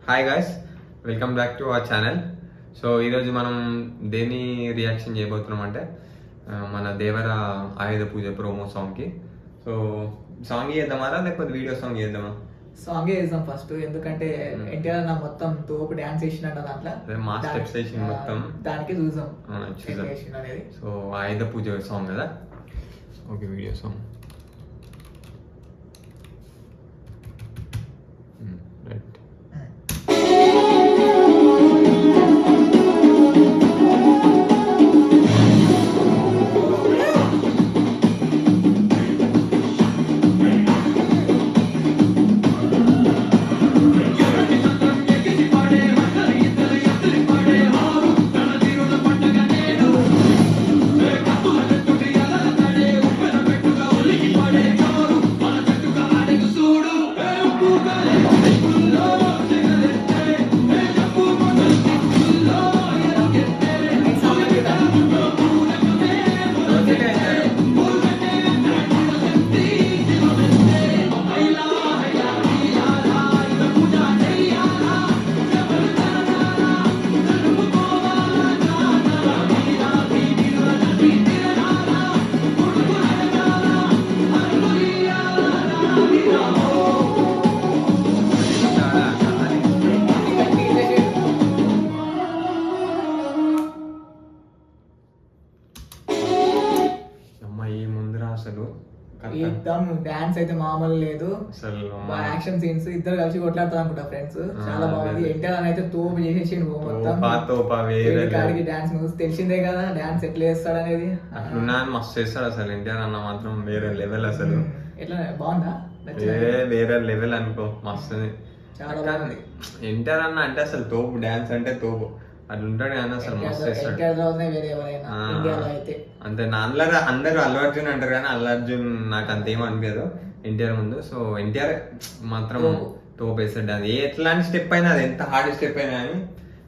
Hi guys, welcome back to our channel. So ఈరోజు మనం దేని రియాక్షన్ చేయబోతున్నాం అంటే మన దేవర ఆయుధ పూజ ప్రోమో సాంగ్కి. సో సాంగ్ చేద్దామా లేకపోతే వీడియో సాంగ్ చేద్దామా? సాంగ్ చేద్దాం ఫస్ట్, ఎందుకంటే ఎన్టీఆర్ నా మొత్తం తోపు డాన్స్ చేసినట్టు దాంట్లో మా స్టెప్స్ వేసింది మొత్తం, దానికి చూద్దాం. సో ఆయుధ పూజ సాంగ్ కదా. Okay, video song right. అసలు డాన్స్ అయితే మామూలు లేదు, అసలు యాక్షన్ సీన్స్ ఇద్దరు కలిసి కొట్లాడతారు అనుకుంటా ఫ్రెండ్స్. చాలా బాగుంది. ఎన్టీఆర్ అయితే తోపు చేసేసిండు మొత్తం. కాడికి డాన్స్ తెలిసిందే కదా, డాన్స్ ఎట్లా చేస్తాడు అనేది. అట్లున్నా మస్తు చేస్తాడు అసలు. ఎన్టీఆర్ అన్న మాత్రం వేరే లెవెల్ అసలు. ఎట్లా బాగుందా? వేరే లెవెల్ అనుకో, మస్తు చాలా బాగుంది. ఎన్టీఆర్ అన్న అంటే అసలు తోపు, డాన్స్ అంటే తోపు అట్లుంటాడు కానీ అసలు మస్తు చేస్తాడు. అంతే నా అందరూ అల్లు అర్జున్ అంటారు కానీ అల్లు అర్జున్ నాకు అంతేమో అనిపించదు ఎన్టీఆర్ ముందు. సో ఎన్టీఆర్ మాత్రం తోపు వేస్తాడు. అది ఎట్లాంటి స్టెప్ అయినా, అది ఎంత హార్డ్ స్టెప్ అయినా కానీ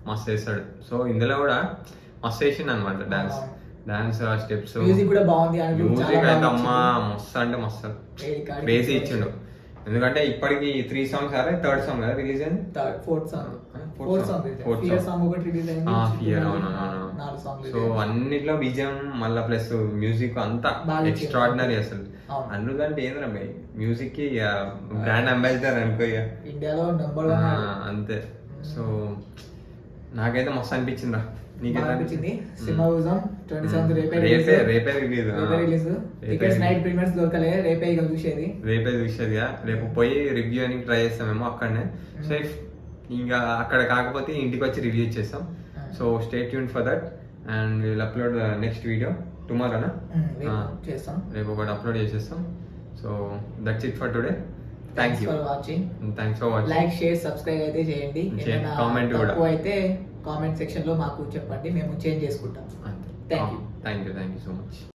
మస్తు వేస్తాడు. సో ఇందులో కూడా మస్తు వేసిండు అనమాట డాన్స్ స్టెప్స్. మ్యూజిక్ కూడా బాగుంది. మ్యూజిక్ అయితే అమ్మా మస్తు అంటే మస్తు వేసి ఇచ్చిండు. ఎందుకంటే ఇప్పటికి 3 songs అరే, థర్డ్ సాంగ్ కదా రిలీజ్ అయింది. సో అన్నిట్లో బీజిఎం మళ్ళా ప్లస్ మ్యూజిక్ అంతా ఎక్స్ట్రాడినరీ అసలు. అందుకంటే ఏంద్రా భయ్, మ్యూజిక్ కి బ్రాండ్ అంబాసిడర్ అనుకో ఇక ఇండియాలో నెంబర్ 1 అంతే. సో నాకైతే మస్తు అనిపించిందా? సినిమా చూద్దాం. 27th రేపే రిలీజ్. టికెట్స్ నైట్ ప్రీమియర్స్ దొరకలే, రేపే చూసేది. రేపు పోయి రివ్యూ అని ట్రై చేస్తామేమో అక్కడనే. సో ఇంకా అక్కడ కాకపోతే ఇంటికి వచ్చి రివ్యూ చేస్తాం. So stay tuned for that and will upload next video టుమారోనా చేస్తాం. రేపు ఒకటి అప్లోడ్ చేసేస్తాం. So that's it for today. Thanks for watching. Like, share, subscribe అయితే చేయండి. కామెంట్ కూడా అయితే కామెంట్ సెక్షన్ లో మాకు చెప్పండి, మేము చేంజ్ చేసుకుంటాం. Thank you so much.